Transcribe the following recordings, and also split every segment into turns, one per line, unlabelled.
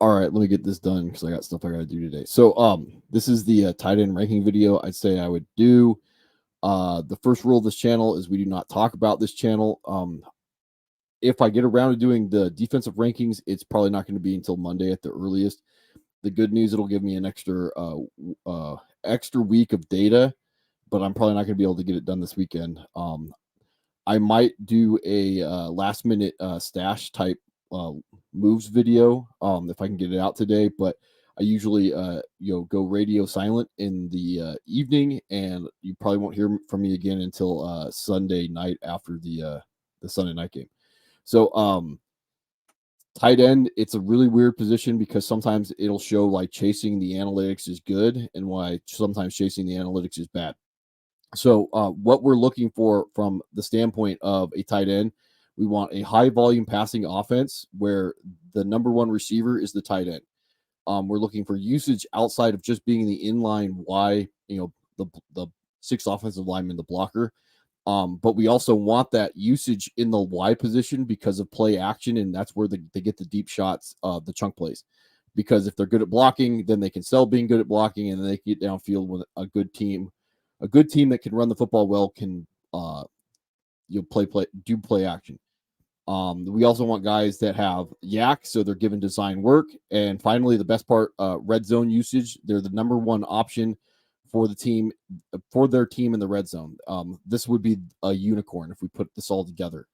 All right, let me get this done because I got stuff I got to do today. So, this is the tight end ranking video. I'd say I would do. The first rule of this channel is we do not talk about this channel. If I get around to doing the defensive rankings, it's probably not going to be until Monday at the earliest. The good news, it'll give me an extra week of data, but I'm probably not going to be able to get it done this weekend. I might do a last minute stash type uh, moves video if I can get it out today. But I usually go radio silent in the evening, and you probably won't hear from me again until Sunday night after the Sunday night game. So tight end, it's a really weird position because sometimes it'll show like chasing the analytics is good, and why sometimes chasing the analytics is bad. So, what we're looking for from the standpoint of a tight end, we want a high volume passing offense where the number one receiver is the tight end. We're looking for usage outside of just being the inline Y, the sixth offensive lineman, the blocker. But we also want that usage in the Y position because of play action, and that's where they get the deep shots, the chunk plays. Because if they're good at blocking, then they can sell being good at blocking, and then they can get downfield with a good team. A good team that can run the football well can do play action. We also want guys that have yak, so they're given design work. And finally, the best part, red zone usage. They're the number one option for their team in the red zone. This would be a unicorn if we put this all together.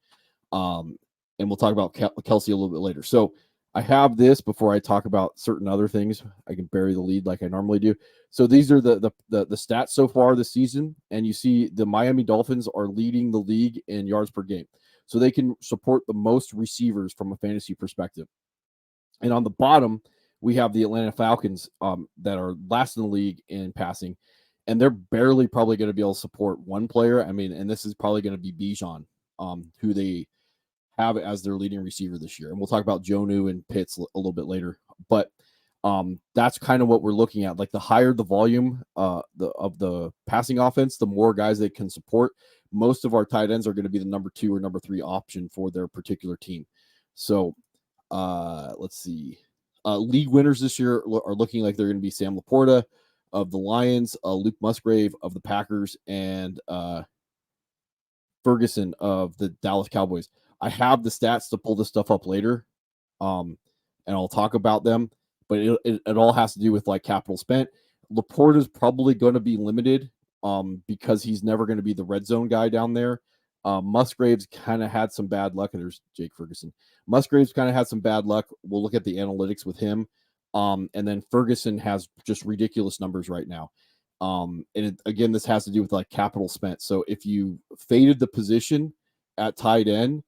And we'll talk about Kelsey a little bit later. So I have this before I talk about certain other things. I can bury the lead like I normally do. So these are the stats so far this season, and you see the Miami Dolphins are leading the league in yards per game. So they can support the most receivers from a fantasy perspective. And on the bottom, we have the Atlanta Falcons that are last in the league in passing, and they're barely probably going to be able to support one player. I mean, and this is probably going to be Bijan, who they have as their leading receiver this year. And we'll talk about Jonnu and Pitts a little bit later. But that's kind of what we're looking at. Like the higher the volume of the passing offense, the more guys they can support. Most of our tight ends are going to be the number 2 or number 3 option for their particular team. So let's see. League winners this year are looking like they're going to be Sam LaPorta of the Lions, Luke Musgrave of the Packers, and Ferguson of the Dallas Cowboys. I have the stats to pull this stuff up later, and I'll talk about them. But it all has to do with like capital spent. LaPorta is probably going to be limited because he's never going to be the red zone guy down there. Musgrave's kind of had some bad luck, and there's Jake Ferguson. Musgrave's kind of had some bad luck. We'll look at the analytics with him. And then Ferguson has just ridiculous numbers right now. Again, this has to do with like capital spent. So if you faded the position at tight end,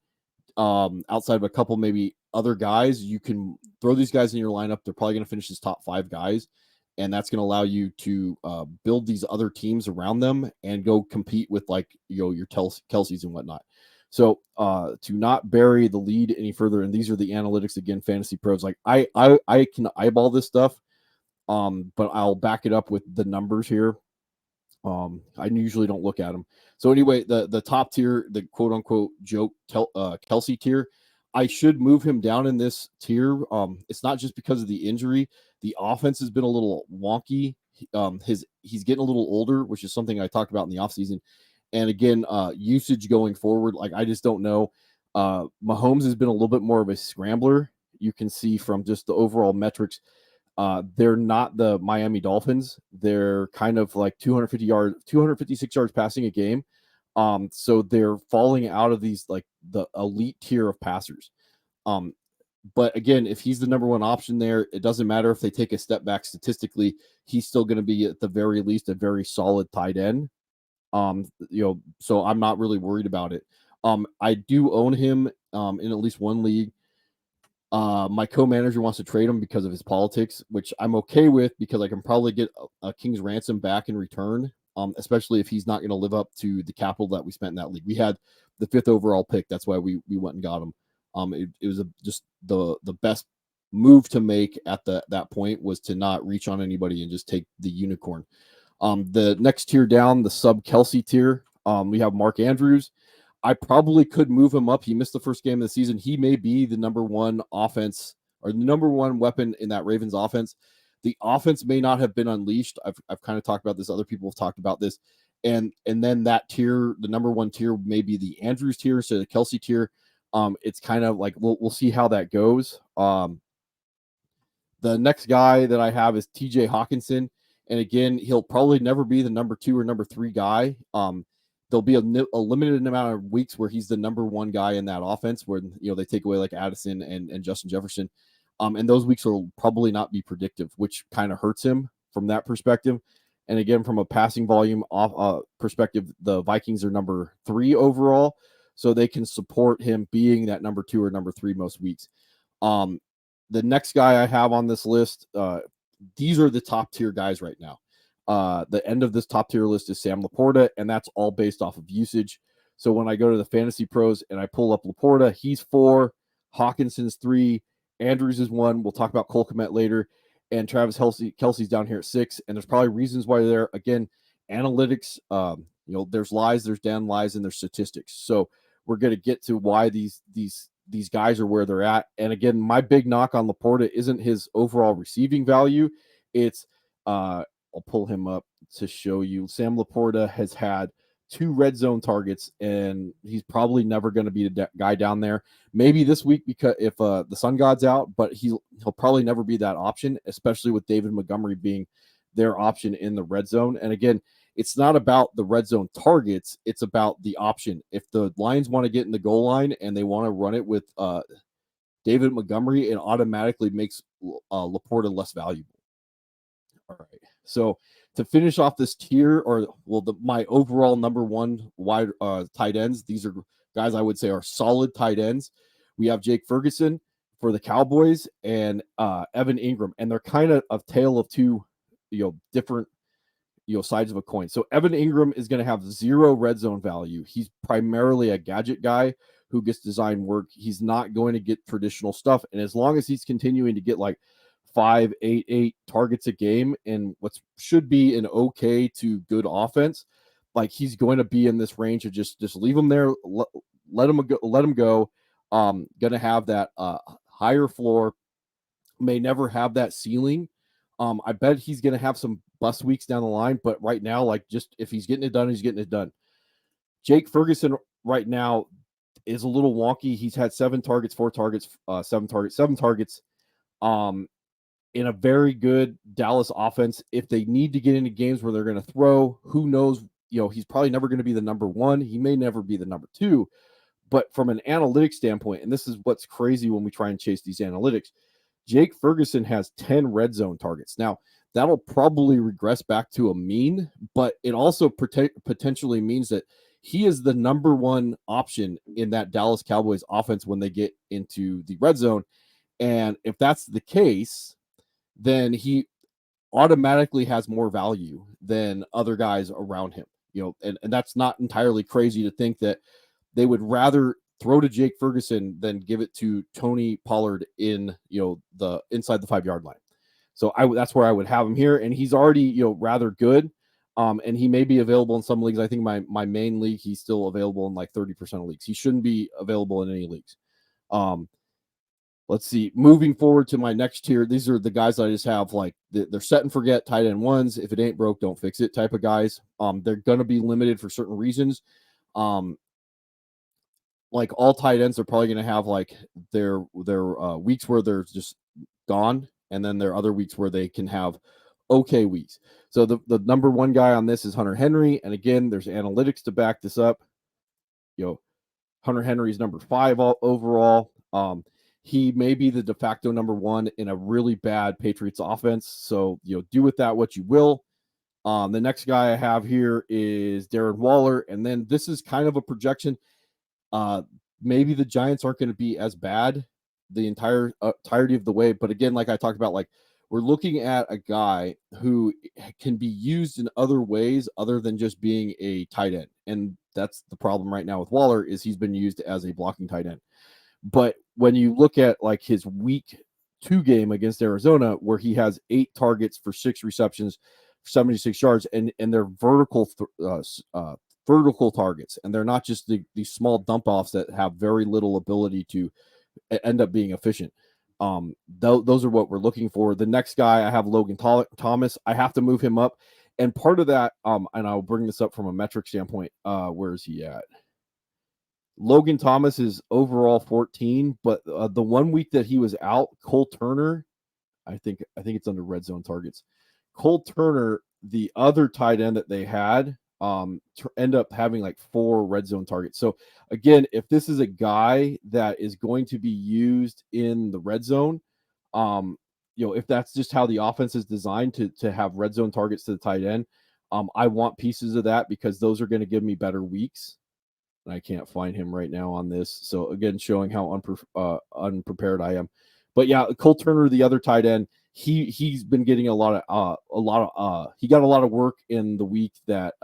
outside of a couple maybe other guys, you can throw these guys in your lineup. They're probably going to finish as top 5 guys, and that's going to allow you to build these other teams around them and go compete with like your Kelseys and whatnot. So to not bury the lead any further, and these are the analytics again, Fantasy Pros. Like I can eyeball this stuff, but I'll back it up with the numbers here. I usually don't look at them. So anyway, the top tier, the quote unquote joke Kelsey tier, I should move him down in this tier. It's not just because of the injury. The offense has been a little wonky. He's getting a little older, which is something I talked about in the offseason. And again, usage going forward, like I just don't know. Mahomes has been a little bit more of a scrambler. You can see from just the overall metrics. They're not the Miami Dolphins. They're kind of like 256 yards passing a game. So they're falling out of these like the elite tier of passers. But again, if he's the number one option there, it doesn't matter if they take a step back statistically. He's still going to be at the very least a very solid tight end. So I'm not really worried about it. I do own him in at least one league. My co-manager wants to trade him because of his politics, which I'm okay with because I can probably get a king's ransom back in return, especially if he's not going to live up to the capital that we spent in that league. We had the 5th overall pick. That's why we went and got him. It was just the best move to make at that point was to not reach on anybody and just take the unicorn. The next tier down, the sub Kelsey tier, we have Mark Andrews. I probably could move him up. He missed the first game of the season. He may be the number 1 offense are the number one weapon in that Ravens offense. The offense may not have been unleashed. I've kind of talked about this. Other people have talked about this. And then that tier, the number one tier, may be the Andrews tier instead of the Kelsey tier. It's kind of like we'll see how that goes. The next guy that I have is TJ Hawkinson. And again, he'll probably never be the number 2 or number 3 guy. There'll be a limited amount of weeks where he's the number 1 guy in that offense where, they take away like Addison and Justin Jefferson. And those weeks will probably not be predictive, which kind of hurts him from that perspective. And again, from a passing volume perspective, the Vikings are number 3 overall, so they can support him being that number 2 or number 3 most weeks. The next guy I have on this list, these are the top tier guys right now. The end of this top tier list is Sam LaPorta, and that's all based off of usage. So when I go to the Fantasy Pros and I pull up LaPorta, he's 4, Hawkinson's 3, Andrews is 1. We'll talk about Cole Kmet later. And Travis Kelce's down here at 6. And there's probably reasons why they're, again, analytics. There's lies, there's down lies, and there's statistics. So we're going to get to why these guys are where they're at. And again, my big knock on LaPorta isn't his overall receiving value. It's I'll pull him up to show you. Sam LaPorta has had 2 red zone targets, and he's probably never going to be the guy down there. Maybe this week because if the sun god's out, but he'll probably never be that option, especially with David Montgomery being their option in the red zone. And again, it's not about the red zone targets. It's about the option. If the Lions want to get in the goal line and they want to run it with David Montgomery, it automatically makes LaPorta less valuable. All right. So to finish off this tier, my overall number 1 wide tight ends, these are guys I would say are solid tight ends. We have Jake Ferguson for the Cowboys and Evan Ingram, and they're kind of a tale of 2, different, sides of a coin. So Evan Ingram is going to have 0 red zone value. He's primarily a gadget guy who gets design work. He's not going to get traditional stuff, and as long as he's continuing to get like 5, 8 targets a game and what should be an okay to good offense, like he's going to be in this range of just leave him there, let him go. Going to have that higher floor, may never have that ceiling. I bet he's going to have some bust weeks down the line, but right now, like just if he's getting it done, he's getting it done. Jake Ferguson right now is a little wonky. He's had 7 targets, 4 targets, 7 targets. In a very good Dallas offense, if they need to get into games where they're going to throw, who knows? He's probably never going to be the number 1. He may never be the number 2. But from an analytics standpoint, and this is what's crazy when we try and chase these analytics, Jake Ferguson has 10 red zone targets. Now, that'll probably regress back to a mean, but it also potentially means that he is the number 1 option in that Dallas Cowboys offense when they get into the red zone. And if that's the case, then he automatically has more value than other guys around him, and that's not entirely crazy to think that they would rather throw to Jake Ferguson than give it to Tony Pollard in, the inside the 5-yard line. So that's where I would have him here. And he's already, rather good. And he may be available in some leagues. I think my main league, he's still available in like 30% of leagues. He shouldn't be available in any leagues. Let's see. Moving forward to my next tier, these are the guys I just have like they're set and forget tight end ones. If it ain't broke, don't fix it type of guys. They're going to be limited for certain reasons. Like all tight ends are probably going to have like their weeks where they're just gone, and then there are other weeks where they can have okay weeks. So the number 1 guy on this is Hunter Henry, and again, there's analytics to back this up. Hunter Henry is number 5 overall. He may be the de facto number 1 in a really bad Patriots offense. So, do with that what you will. The next guy I have here is Darren Waller. And then this is kind of a projection. Maybe the Giants aren't going to be as bad the entirety of the way. But again, like I talked about, like we're looking at a guy who can be used in other ways other than just being a tight end. And that's the problem right now with Waller is he's been used as a blocking tight end. But when you look at like his week 2 game against Arizona, where he has 8 targets for 6 receptions, 76 yards, and they're vertical targets, and they're not just these small dump offs that have very little ability to end up being efficient. Those are what we're looking for. The next guy I have Logan Thomas. I have to move him up, and part of that, and I'll bring this up from a metric standpoint. Where is he at? Logan Thomas is overall 14, but the 1 week that he was out, Cole Turner, I think it's under red zone targets. Cole Turner, the other tight end that they had, end up having like 4 red zone targets. So again, if this is a guy that is going to be used in the red zone, if that's just how the offense is designed to have red zone targets to the tight end, I want pieces of that because those are going to give me better weeks. And I can't find him right now on this. So again, showing how unprepared I am. But yeah, Cole Turner, the other tight end, he's been getting he got a lot of work in the week that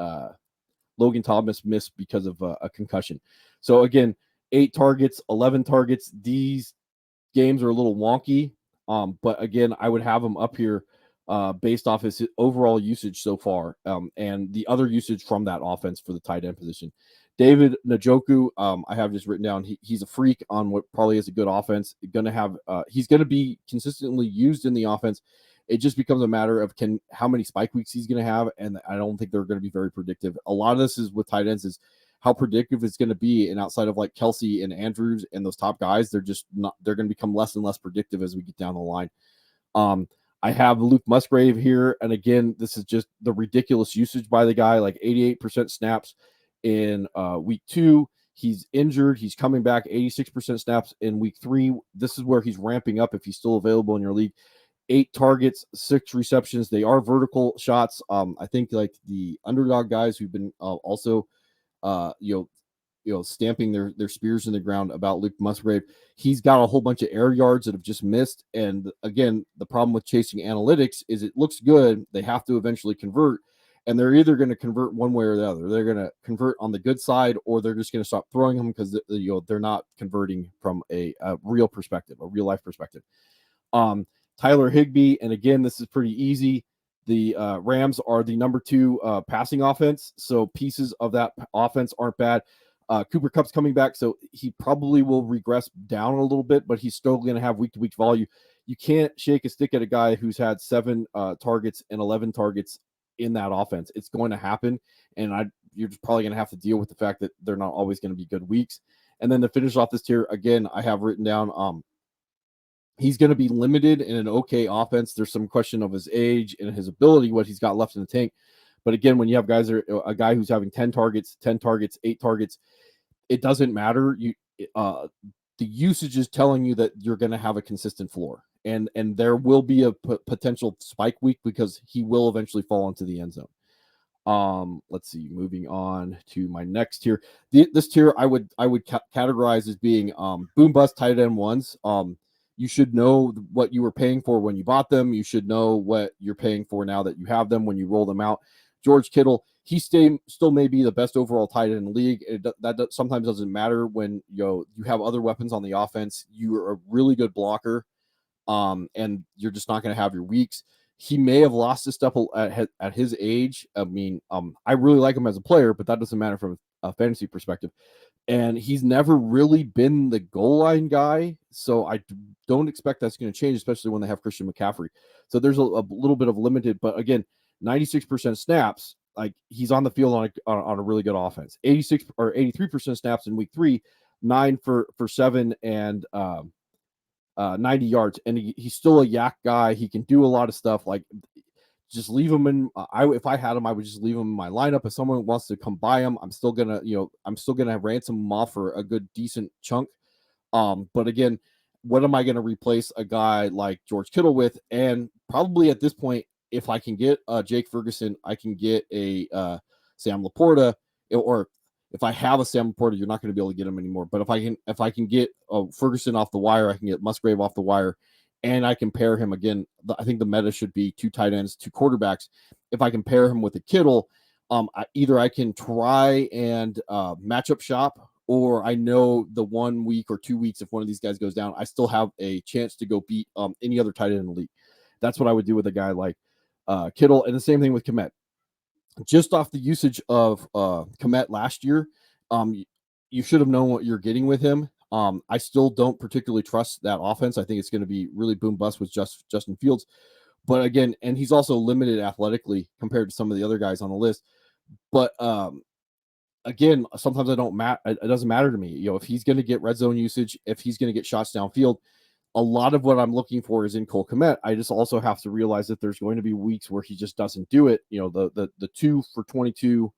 Logan Thomas missed because of a concussion. So again, 8 targets, 11 targets. These games are a little wonky. But again, I would have him up here based off his overall usage so far, and the other usage from that offense for the tight end position. David Njoku, I have just written down. He's a freak on what probably is a good offense. He's going to be consistently used in the offense. It just becomes a matter of how many spike weeks he's going to have, and I don't think they're going to be very predictive. A lot of this is with tight ends is how predictive it's going to be, and outside of like Kelsey and Andrews and those top guys, they're going to become less and less predictive as we get down the line. I have Luke Musgrave here, and again, this is just the ridiculous usage by the guy, like 88% snaps in week 2. He's injured. He's coming back, 86% snaps in week 3. This is where he's ramping up if he's still available in your league. 8 targets, 6 receptions. They are vertical shots. I think like the underdog guys who've been also stamping their spears in the ground about Luke Musgrave. He's got a whole bunch of air yards that have just missed. And again, the problem with chasing analytics is it looks good. They have to eventually convert, and they're either going to convert one way or the other. They're going to convert on the good side, or they're just going to stop throwing them because they're not converting from a real perspective, a real life perspective. Tyler Higbee, and again, this is pretty easy. The Rams are the number 2 passing offense, so pieces of that offense aren't bad. Cooper Kupp's coming back, so he probably will regress down a little bit, but he's still going to have week-to-week volume. You can't shake a stick at a guy who's had 7 targets and 11 targets in that offense. It's going to happen, and you're just probably going to have to deal with the fact that they're not always going to be good weeks. And then to finish off this tier, again, I have written down he's going to be limited in an okay offense. There's some question of his age and his ability, what he's got left in the tank. But again, when you have a guy who's having 10 targets, 8 targets, it doesn't matter. The usage is telling you that you're going to have a consistent floor, and there will be a potential spike week because he will eventually fall into the end zone. Let's see. Moving on to my next tier. This tier I would categorize as being boom bust tight end ones. You should know what you were paying for when you bought them. You should know what you're paying for now that you have them when you roll them out. George Kittle, he still may be the best overall tight end in the league. That sometimes doesn't matter when you have other weapons on the offense. You are a really good blocker, and you're just not going to have your weeks. He may have lost his step at his age. I mean, I really like him as a player, but that doesn't matter from a fantasy perspective. And he's never really been the goal line guy, so I don't expect that's going to change, especially when they have Christian McCaffrey. So there's a little bit of limited, but again, 96% snaps, like he's on the field on a really good offense. 86 or 83% snaps in week 3, 9 for 7 and 90 yards, and he's still a yak guy. He can do a lot of stuff. Like just leave him in. If I had him, I would just leave him in my lineup. If someone wants to come buy him, I'm still gonna ransom him off for a good decent chunk. But again, what am I going to replace a guy like George Kittle with? And probably at this point, if I can get Jake Ferguson, I can get a Sam LaPorta, or if I have a Sam LaPorta, you're not going to be able to get him anymore. But if I can get Ferguson off the wire, I can get Musgrave off the wire, and I can pair him again. I think the meta should be 2 tight ends, 2 quarterbacks. If I can pair him with a Kittle, either I can try and matchup shop, or I know the 1 week or 2 weeks, if one of these guys goes down, I still have a chance to go beat any other tight end in the league. That's what I would do with a guy like Kittle, and the same thing with Kmet. Just off the usage of Kmet last year, you should have known what you're getting with him. I still don't particularly trust that offense. I think it's going to be really boom bust with Justin Fields. But again, and he's also limited athletically compared to some of the other guys on the list. But again, sometimes it doesn't matter to me. If he's going to get red zone usage, if he's going to get shots downfield, a lot of what I'm looking for is in Cole Kmet. I just also have to realize that there's going to be weeks where he just doesn't do it. The 2 for 22,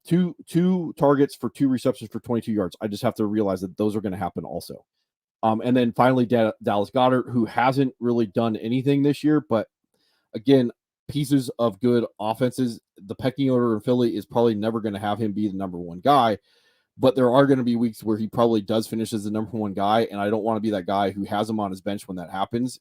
two targets for 2 receptions for 22 yards. I just have to realize that those are going to happen also. And then finally, Dallas Goedert, who hasn't really done anything this year, but again, pieces of good offenses. The pecking order in Philly is probably never going to have him be the number one guy, but there are going to be weeks where he probably does finish as the number one guy, and I don't want to be that guy who has him on his bench when that happens.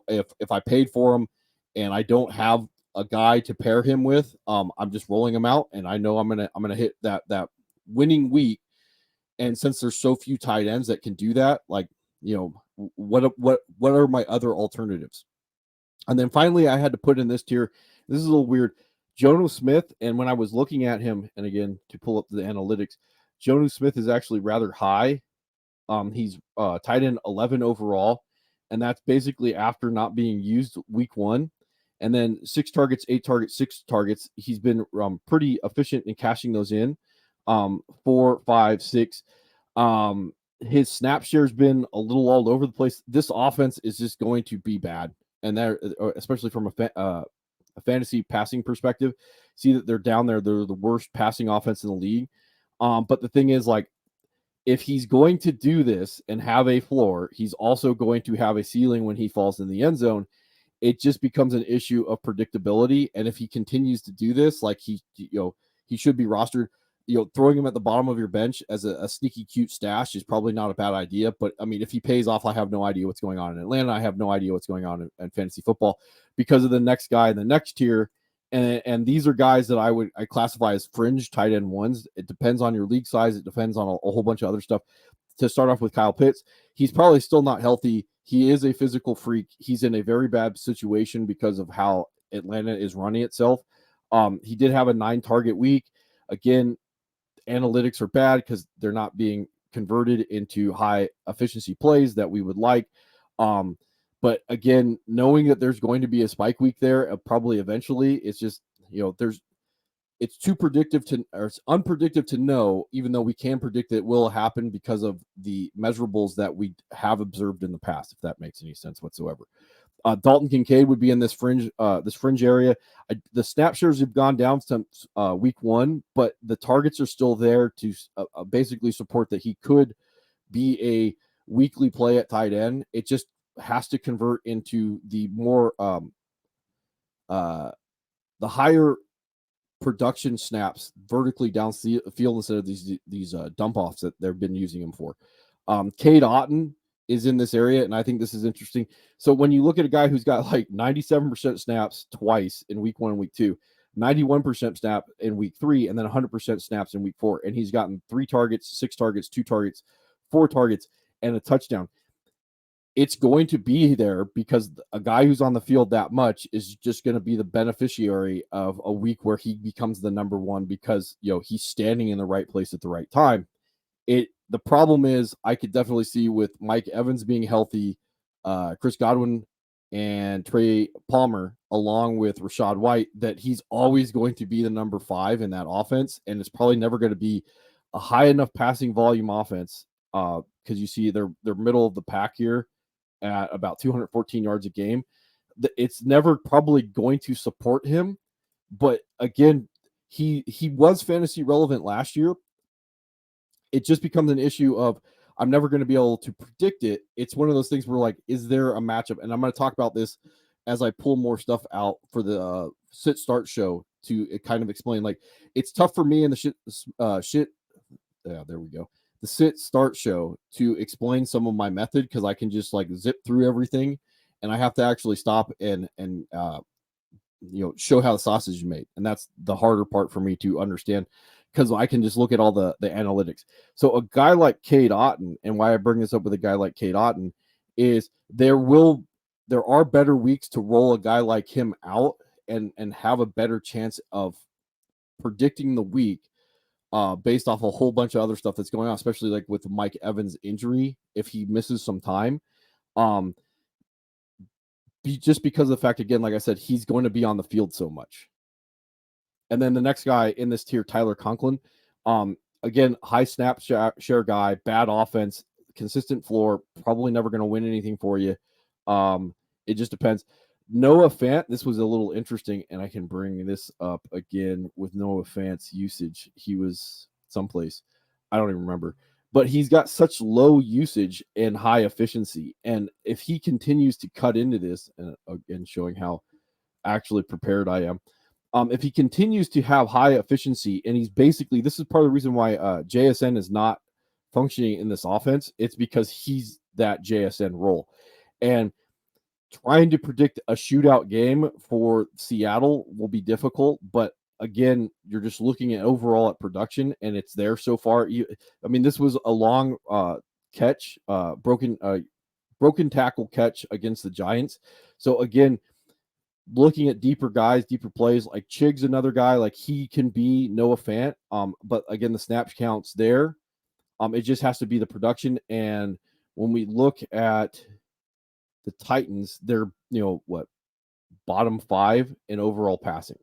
If I paid for him and I don't have a guy to pair him with, I'm just rolling him out, and I know I'm gonna hit that winning week. And since there's so few tight ends that can do that, what are my other alternatives? And then finally, I had to put in this tier. This is a little weird. Jonnu Smith, and when I was looking at him, and again, to pull up the analytics, Jonnu Smith is actually rather high. He's tight end 11 overall, and that's basically after not being used week 1. And then 6 targets, 8 targets, 6 targets. He's been pretty efficient in cashing those in. 4, 5, 6. His snap share's been a little all over the place. This offense is just going to be bad, and they're especially from a fantasy passing perspective. See that they're down there. They're the worst passing offense in the league. But the thing is, if he's going to do this and have a floor, he's also going to have a ceiling when he falls in the end zone. It just becomes an issue of predictability. And if he continues to do this, he should be rostered. Throwing him at the bottom of your bench as a sneaky cute stash is probably not a bad idea. But I mean, if he pays off, I have no idea what's going on in Atlanta. I have no idea what's going on in fantasy football because of the next guy in the next tier. And these are guys that I classify as fringe tight end ones. It depends on your league size. It depends on a whole bunch of other stuff. To start off with Kyle Pitts, he's probably still not healthy. He is a physical freak. He's in a very bad situation because of how Atlanta is running itself. He did have a 9 target week. Again, analytics are bad because they're not being converted into high efficiency plays that we would like. But again, knowing that there's going to be a spike week there, probably eventually, it's just, it's too predictive or it's unpredictable to know, even though we can predict it will happen because of the measurables that we have observed in the past, if that makes any sense whatsoever. Dalton Kincaid would be in this fringe area. The snap shares have gone down since week 1, but the targets are still there to basically support that he could be a weekly play at tight end. It just has to convert into the more the higher production snaps vertically down the field instead of these dump offs that they've been using him for. Cade Otton is in this area, and I think this is interesting. So when you look at a guy who's got 97% snaps twice in week 1 and week 2, 91% snap in week 3, and then 100% snaps in week 4, and he's gotten 3 targets, 6 targets, 2 targets, 4 targets, and a touchdown. It's going to be there because a guy who's on the field that much is just going to be the beneficiary of a week where he becomes the number one because he's standing in the right place at the right time. The problem is I could definitely see with Mike Evans being healthy, Chris Godwin and Trey Palmer, along with Rachaad White, that he's always going to be the number 5 in that offense. And it's probably never going to be a high enough passing volume offense because you see they're middle of the pack here at about 214 yards a game. It's never probably going to support him. But again, he was fantasy relevant last year. It just becomes an issue of I'm never going to be able to predict it. It's one of those things where is there a matchup? And I'm going to talk about this as I pull more stuff out for the sit start show to kind of explain. It's tough for me in the there we go. The sit start show to explain some of my method because I can just zip through everything, and I have to actually stop and show how the sausage is made, and that's the harder part for me to understand. Because I can just look at all the analytics. So a guy like Cade Otton, and why I bring this up with a guy like Cade Otton, is there are better weeks to roll a guy like him out and have a better chance of predicting the week based off a whole bunch of other stuff that's going on, especially like with Mike Evans' injury. If he misses some time, just because of the fact, again, like I said, he's going to be on the field so much. And then the next guy in this tier, Tyler Conklin. Again, high snap share guy, bad offense, consistent floor, probably never going to win anything for you. It just depends. Noah Fant, this was a little interesting, and I can bring this up again with Noah Fant's usage. He was someplace, I don't even remember, but he's got such low usage and high efficiency. And if he continues to cut into this, and again, showing how actually prepared I am, if he continues to have high efficiency, and he's basically, this is part of the reason why JSN is not functioning in this offense. It's because he's that JSN role. And trying to predict a shootout game for Seattle will be difficult, but again, you're just looking at overall at production, and it's there so far. I mean, this was a long catch, broken tackle catch against the Giants. So again, looking at deeper guys, deeper plays, like Chig's another guy, like he can be Noah Fant. But again, the snap counts there. It just has to be the production. And when we look at the Titans, they're, bottom 5 in overall passing.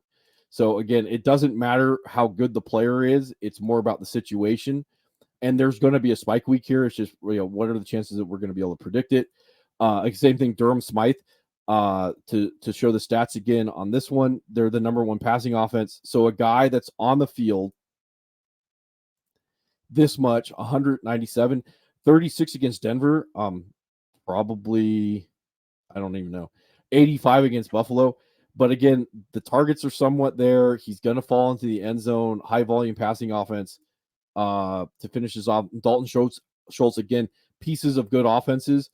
So again, it doesn't matter how good the player is. It's more about the situation. And there's going to be a spike week here. It's just, what are the chances that we're going to be able to predict it? Same thing, Durham Smythe. To show the stats again on this one, they're the number 1 passing offense. So a guy that's on the field this much, 197, 36 against Denver, probably, I don't even know, 85 against Buffalo. But again, the targets are somewhat there. He's going to fall into the end zone, high volume passing offense to finish this off. Dalton Schultz, again, pieces of good offenses.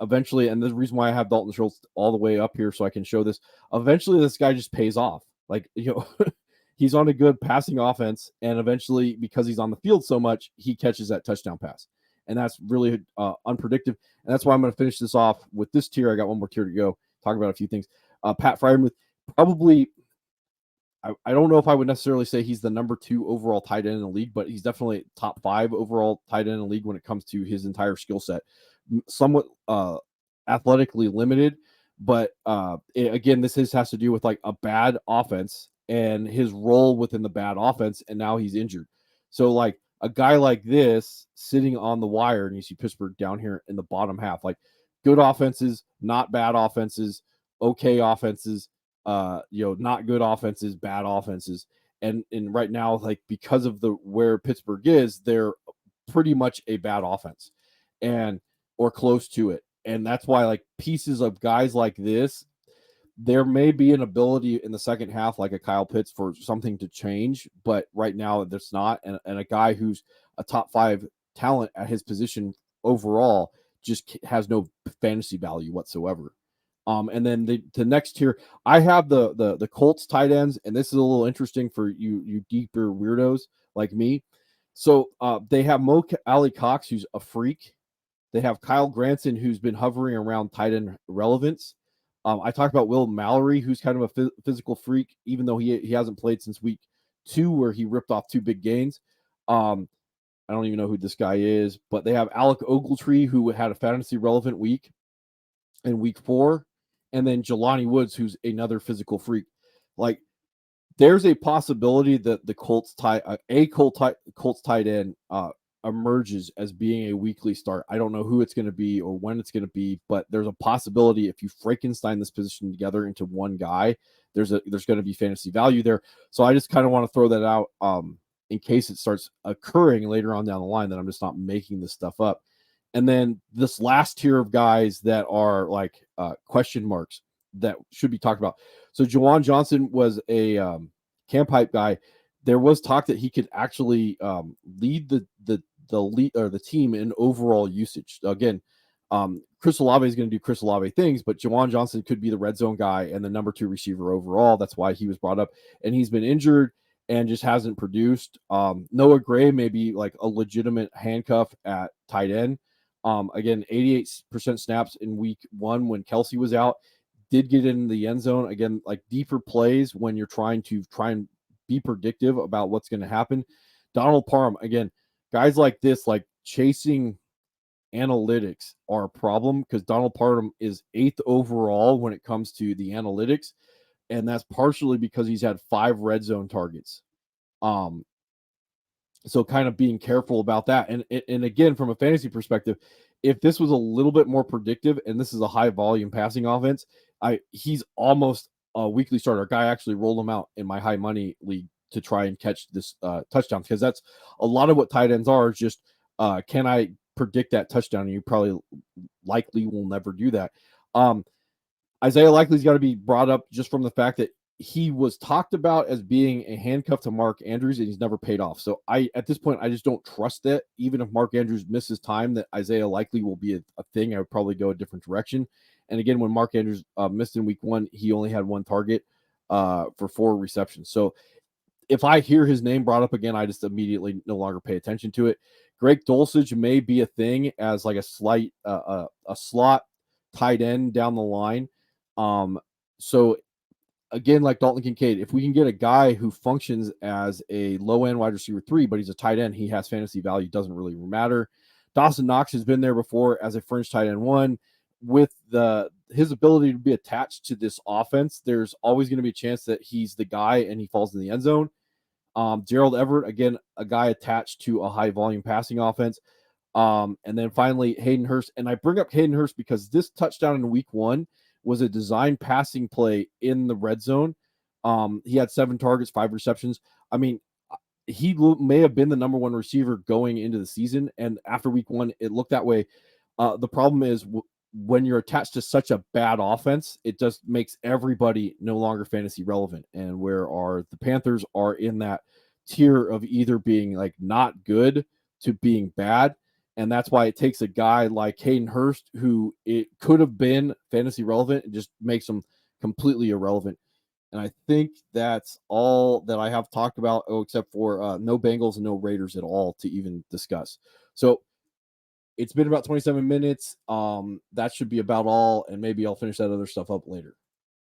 Eventually, and the reason why I have Dalton Schultz all the way up here so I can show this, eventually this guy just pays off. Like, he's on a good passing offense, and eventually, because he's on the field so much, he catches that touchdown pass. And that's really unpredictable. And that's why I'm going to finish this off with this tier. I got one more tier to go. Talk about a few things. Pat Freiermuth, probably, I don't know if I would necessarily say he's the number 2 overall tight end in the league, but he's definitely top 5 overall tight end in the league when it comes to his entire skill set. Somewhat athletically limited, but again, this has to do with like a bad offense and his role within the bad offense, and now he's injured. So like a guy like this sitting on the wire, and you see Pittsburgh down here in the bottom half, like good offenses, not bad offenses, okay offenses, not good offenses, bad offenses. And right now, like because of where Pittsburgh is, they're pretty much a bad offense or close to it. And that's why like pieces of guys like this, there may be an ability in the second half, like a Kyle Pitts, for something to change, but right now there's not. And a guy who's a top 5 talent at his position overall just has no fantasy value whatsoever. And then the next tier, I have the Colts tight ends, and this is a little interesting for you deeper weirdos like me. So they have Mo Ali Cox, who's a freak. They have Kyle Granson, who's been hovering around tight end relevance. I talked about Will Mallory, who's kind of a physical freak, even though he hasn't played since week 2, where he ripped off 2 big gains. I don't even know who this guy is, but they have Alec Ogletree, who had a fantasy relevant week in week 4, and then Jelani Woods, who's another physical freak. Like, there's a possibility that the Colts tight end emerges as being a weekly start. I don't know who it's going to be or when it's going to be, but there's a possibility if you Frankenstein this position together into one guy, there's going to be fantasy value there. So I just kind of want to throw that out in case it starts occurring later on down the line, that I'm just not making this stuff up. And then this last tier of guys that are like question marks that should be talked about. So Juwan Johnson was a camp hype guy. There was talk that he could actually lead the lead or the team in overall usage. Again, Chris Olave is going to do Chris Olave things, but Juwan Johnson could be the red zone guy and the number 2 receiver overall. That's why he was brought up, and he's been injured and just hasn't produced. Noah Gray may be like a legitimate handcuff at tight end. Again, 88% snaps in week 1 when Kelsey was out. Did get in the end zone. Again, like deeper plays when you're trying and be predictive about what's going to happen. Donald Parham, again, guys like this, like chasing analytics are a problem because Donald Parham is 8th overall when it comes to the analytics. And that's partially because he's had 5 red zone targets. So kind of being careful about that. And again, from a fantasy perspective, if this was a little bit more predictive and this is a high volume passing offense, he's almost a weekly starter. A guy actually rolled him out in my high money league to try and catch this touchdown, because that's a lot of what tight ends are, is just can I predict that touchdown? And you probably likely will never do that. Isaiah Likely's got to be brought up just from the fact that he was talked about as being a handcuff to Mark Andrews, and he's never paid off. So at this point, I just don't trust that. Even if Mark Andrews misses time, that Isaiah Likely will be a thing. I would probably go a different direction. And again, when Mark Andrews missed in week 1, he only had 1 target for 4 receptions. So if I hear his name brought up again, I just immediately no longer pay attention to it. Greg Dulcich may be a thing as like a slight a slot tight end down the line. So again, like Dalton Kincaid, if we can get a guy who functions as a low-end wide receiver 3, but he's a tight end, he has fantasy value, doesn't really matter. Dawson Knox has been there before as a fringe tight end 1. With his ability to be attached to this offense, there's always going to be a chance that he's the guy and he falls in the end zone. Gerald Everett, again, a guy attached to a high-volume passing offense. And then finally, Hayden Hurst. And I bring up Hayden Hurst because this touchdown in week 1 was a design passing play in the red zone. He had 7 targets, 5 receptions. I mean, he may have been the number 1 receiver going into the season, and after week 1, it looked that way. The problem is when you're attached to such a bad offense, it just makes everybody no longer fantasy relevant. And the Panthers are in that tier of either being like not good to being bad. And that's why it takes a guy like Hayden Hurst, who it could have been fantasy relevant, and just makes him completely irrelevant. And I think that's all that I have talked about, except for no Bengals and no Raiders at all to even discuss. So it's been about 27 minutes. That should be about all, and maybe I'll finish that other stuff up later.